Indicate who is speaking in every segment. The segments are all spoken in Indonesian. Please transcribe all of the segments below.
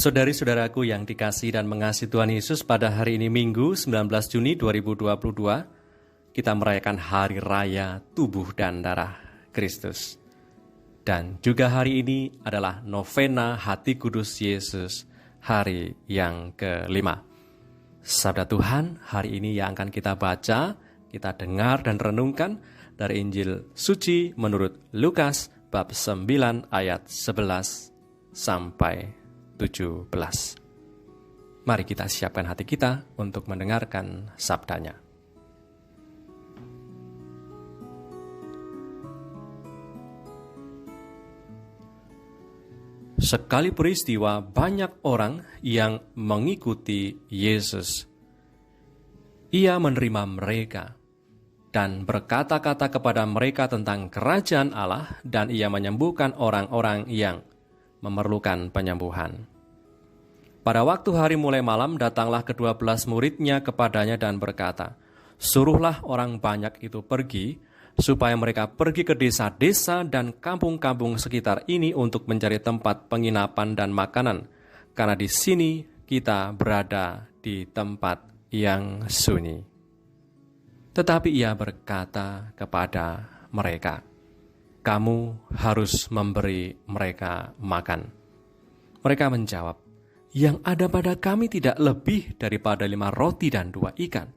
Speaker 1: Saudari-saudaraku yang dikasihi dan mengasihi Tuhan Yesus, pada hari ini Minggu 19 Juni 2022, kita merayakan Hari Raya Tubuh dan Darah Kristus. Dan juga hari ini adalah novena Hati Kudus Yesus, hari yang kelima. Sabda Tuhan hari ini yang akan kita baca, kita dengar dan renungkan dari Injil Suci menurut Lukas bab 9 ayat 11 sampai 17. Mari kita siapkan hati kita untuk mendengarkan sabdanya. Sekali peristiwa banyak orang yang mengikuti Yesus. Ia menerima mereka dan berkata-kata kepada mereka tentang kerajaan Allah, dan ia menyembuhkan orang-orang yang memerlukan penyembuhan. Pada waktu hari mulai malam, datanglah ke-12 muridnya kepadanya dan berkata, "Suruhlah orang banyak itu pergi, supaya mereka pergi ke desa-desa dan kampung-kampung sekitar ini untuk mencari tempat penginapan dan makanan, karena di sini kita berada di tempat yang sunyi." Tetapi ia berkata kepada mereka, "Kamu harus memberi mereka makan." Mereka menjawab, "Yang ada pada kami tidak lebih daripada 5 roti dan 2 ikan,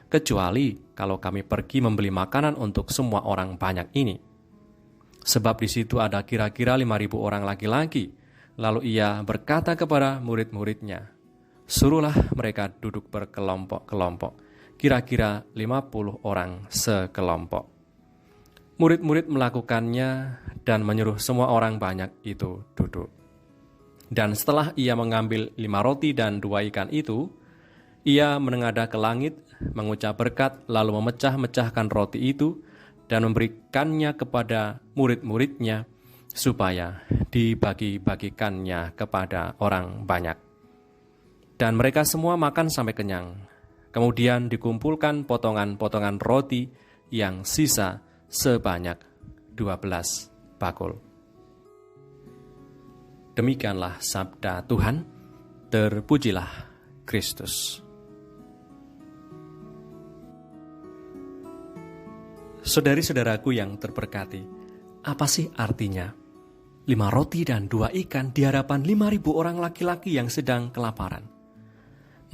Speaker 1: kecuali kalau kami pergi membeli makanan untuk semua orang banyak ini." Sebab di situ ada kira-kira 5.000 orang laki-laki. Lalu ia berkata kepada murid-muridnya, "Suruhlah mereka duduk berkelompok-kelompok, kira-kira 50 orang sekelompok." Murid-murid melakukannya dan menyuruh semua orang banyak itu duduk. Dan setelah ia mengambil 5 roti dan 2 ikan itu, ia menengadah ke langit, mengucap berkat, lalu memecah-mecahkan roti itu dan memberikannya kepada murid-muridnya supaya dibagi-bagikannya kepada orang banyak. Dan mereka semua makan sampai kenyang. Kemudian dikumpulkan potongan-potongan roti yang sisa sebanyak 12 bakul. Demikianlah sabda Tuhan. Terpujilah Kristus. Saudari-saudaraku yang terberkati, apa sih artinya 5 roti dan 2 ikan di hadapan 5.000 orang laki-laki yang sedang kelaparan?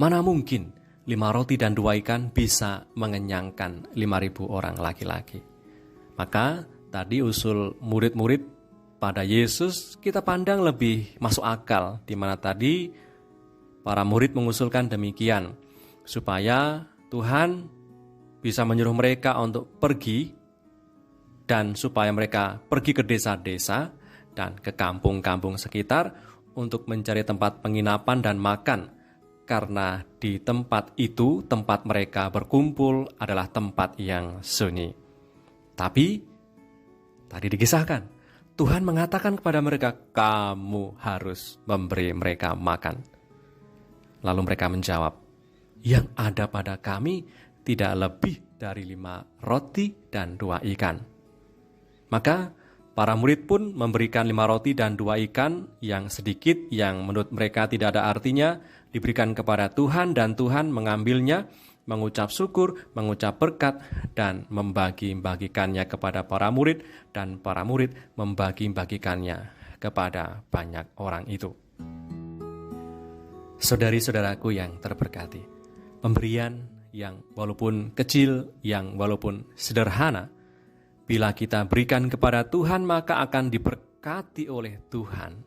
Speaker 1: Mana mungkin 5 roti dan 2 ikan bisa mengenyangkan 5.000 orang laki-laki? Maka tadi usul murid-murid pada Yesus kita pandang lebih masuk akal, di mana tadi para murid mengusulkan demikian, supaya Tuhan bisa menyuruh mereka untuk pergi, dan supaya mereka pergi ke desa-desa dan ke kampung-kampung sekitar untuk mencari tempat penginapan dan makan, karena di tempat itu, tempat mereka berkumpul adalah tempat yang sunyi. Tapi tadi dikisahkan, Tuhan mengatakan kepada mereka, "Kamu harus memberi mereka makan." Lalu mereka menjawab, "Yang ada pada kami tidak lebih dari 5 roti dan 2 ikan." Maka para murid pun memberikan 5 roti dan 2 ikan yang sedikit, yang menurut mereka tidak ada artinya, diberikan kepada Tuhan, dan Tuhan mengambilnya, mengucap syukur, mengucap berkat, dan membagi-bagikannya kepada para murid, dan para murid membagi-bagikannya kepada banyak orang itu. Saudari-saudaraku yang terberkati, pemberian yang walaupun kecil, yang walaupun sederhana, bila kita berikan kepada Tuhan, maka akan diberkati oleh Tuhan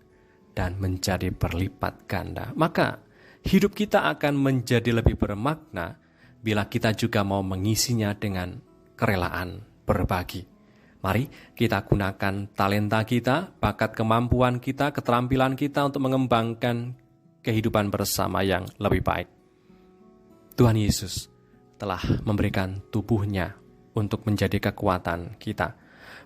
Speaker 1: dan menjadi berlipat ganda. Maka hidup kita akan menjadi lebih bermakna bila kita juga mau mengisinya dengan kerelaan berbagi. Mari kita gunakan talenta kita, bakat kemampuan kita, keterampilan kita untuk mengembangkan kehidupan bersama yang lebih baik. Tuhan Yesus telah memberikan tubuhnya untuk menjadi kekuatan kita.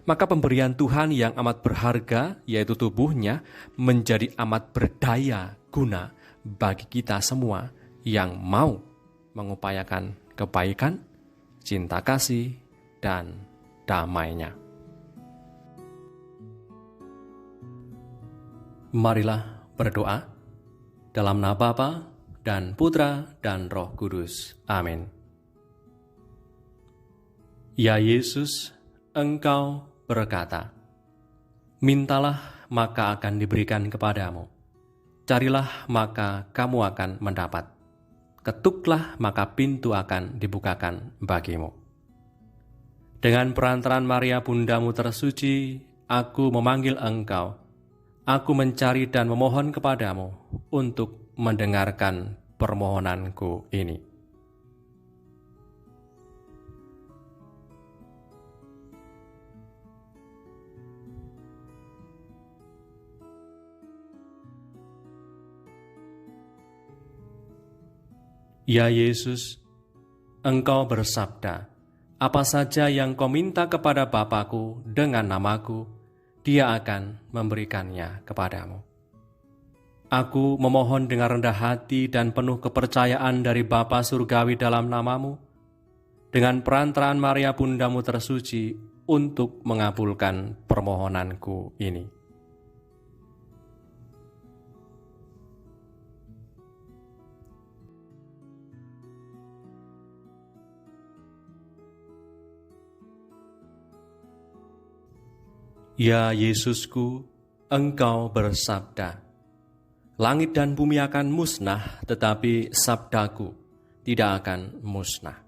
Speaker 1: Maka pemberian Tuhan yang amat berharga, yaitu tubuhnya, menjadi amat berdaya guna bagi kita semua yang mau mengupayakan kebaikan, cinta kasih, dan damai-Nya. Marilah berdoa. Dalam nama Bapa dan Putra dan Roh Kudus. Amin. Ya Yesus, Engkau berkata, mintalah maka akan diberikan kepadamu. Carilah maka kamu akan mendapat. Ketuklah maka pintu akan dibukakan bagimu. Dengan perantaraan Maria bundamu tersuci, aku memanggil engkau. Aku mencari dan memohon kepadamu untuk mendengarkan permohonanku ini. Ya Yesus, Engkau bersabda, apa saja yang kau minta kepada Bapa-Ku dengan namaku, Dia akan memberikannya kepadamu. Aku memohon dengan rendah hati dan penuh kepercayaan dari Bapa Surgawi dalam namamu, dengan perantaraan Maria bundamu tersuci untuk mengabulkan permohonanku ini. Ya Yesusku, Engkau bersabda, langit dan bumi akan musnah, tetapi sabdaku tidak akan musnah.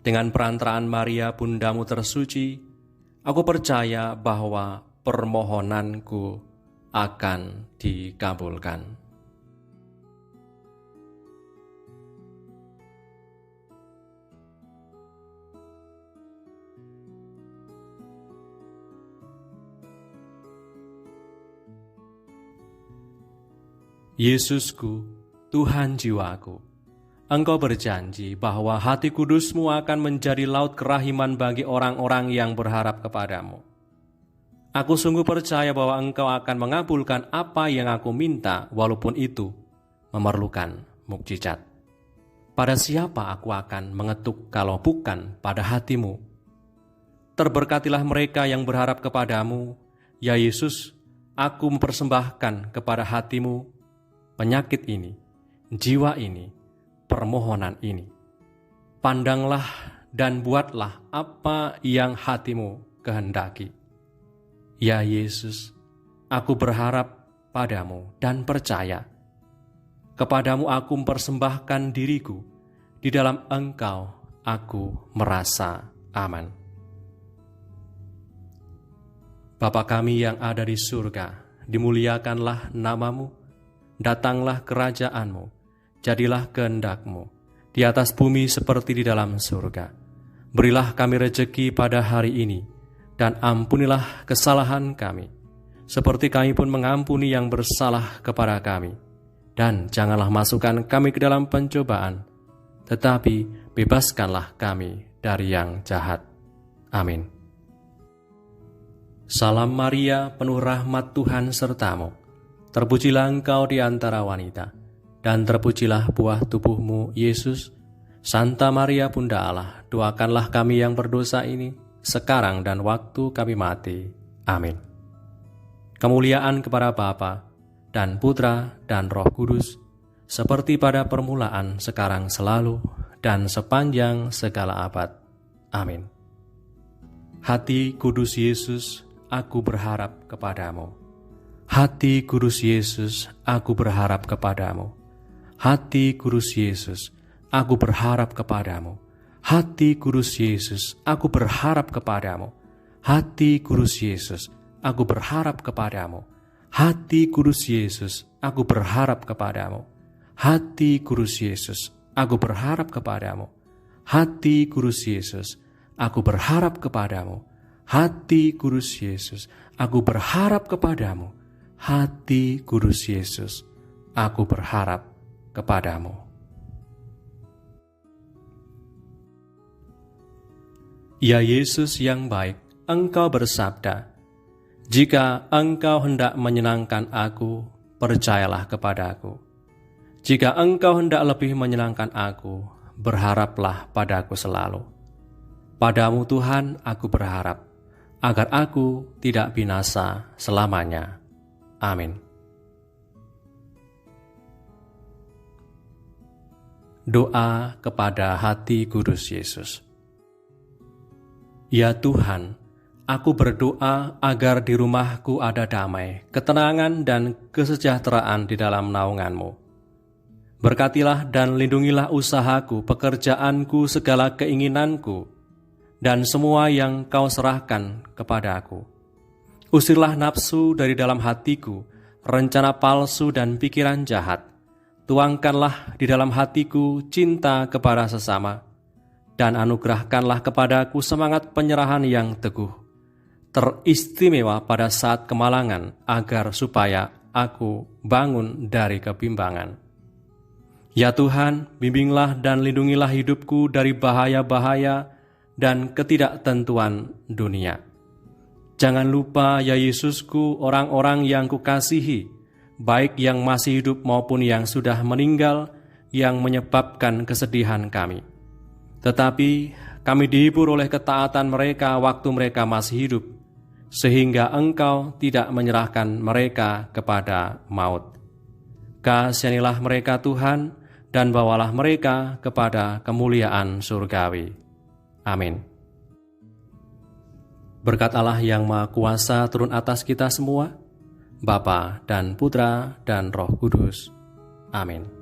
Speaker 1: Dengan perantaraan Maria bundamu tersuci, aku percaya bahwa permohonanku akan dikabulkan. Yesusku, Tuhan jiwaku, Engkau berjanji bahwa hati kudus-Mu akan menjadi laut kerahiman bagi orang-orang yang berharap kepadamu. Aku sungguh percaya bahwa Engkau akan mengabulkan apa yang aku minta, walaupun itu memerlukan mukjizat. Pada siapa aku akan mengetuk kalau bukan pada hati-Mu? Terberkatilah mereka yang berharap kepadamu, ya Yesus, aku mempersembahkan kepada hati-Mu penyakit ini, jiwa ini, permohonan ini. Pandanglah dan buatlah apa yang hatimu kehendaki. Ya Yesus, aku berharap padamu dan percaya. Kepadamu aku mempersembahkan diriku, di dalam Engkau aku merasa aman. Bapa kami yang ada di surga, dimuliakanlah namamu, datanglah kerajaan-Mu, jadilah kehendak-Mu, di atas bumi seperti di dalam surga. Berilah kami rejeki pada hari ini, dan ampunilah kesalahan kami, seperti kami pun mengampuni yang bersalah kepada kami. Dan janganlah masukkan kami ke dalam pencobaan, tetapi bebaskanlah kami dari yang jahat. Amin. Salam Maria, penuh rahmat Tuhan sertamu. Terpujilah engkau di antara wanita, dan terpujilah buah tubuhmu, Yesus. Santa Maria Bunda Allah, doakanlah kami yang berdosa ini, sekarang dan waktu kami mati. Amin. Kemuliaan kepada Bapa dan Putra dan Roh Kudus, seperti pada permulaan, sekarang, selalu, dan sepanjang segala abad. Amin. Hati kudus Yesus, aku berharap kepadamu. Hati kudus Yesus, aku berharap kepadamu. Hati kudus Yesus, aku berharap kepadamu. Hati kudus Yesus, aku berharap kepadamu. Hati kudus Yesus, aku berharap kepadamu. Hati kudus Yesus, aku berharap kepadamu. Hati kudus Yesus, aku berharap kepadamu. Hati kudus Yesus, aku berharap kepadamu. Hati kudus Yesus, aku berharap kepadamu. Hati kudus Yesus, aku berharap kepadamu. Ya Yesus yang baik, Engkau bersabda, jika Engkau hendak menyenangkan aku, percayalah kepadaku. Jika Engkau hendak lebih menyenangkan aku, berharaplah padaku selalu. Padamu Tuhan aku berharap, agar aku tidak binasa selamanya. Amin. Doa kepada hati kudus Yesus. Ya Tuhan, aku berdoa agar di rumahku ada damai, ketenangan, dan kesejahteraan di dalam naungan-Mu. Berkatilah dan lindungilah usahaku, pekerjaanku, segala keinginanku, dan semua yang Kau serahkan kepadaku. Usirlah nafsu dari dalam hatiku, rencana palsu dan pikiran jahat. Tuangkanlah di dalam hatiku cinta kepada sesama, dan anugerahkanlah kepadaku semangat penyerahan yang teguh, teristimewa pada saat kemalangan, agar supaya aku bangun dari kebimbangan. Ya Tuhan, bimbinglah dan lindungilah hidupku dari bahaya-bahaya dan ketidaktentuan dunia. Jangan lupa, ya Yesusku, orang-orang yang kukasihi, baik yang masih hidup maupun yang sudah meninggal, yang menyebabkan kesedihan kami. Tetapi kami dihibur oleh ketaatan mereka waktu mereka masih hidup, sehingga Engkau tidak menyerahkan mereka kepada maut. Kasihanilah mereka Tuhan, dan bawalah mereka kepada kemuliaan surgawi. Amin. Berkat Allah yang Maha Kuasa turun atas kita semua, Bapa dan Putra dan Roh Kudus. Amin.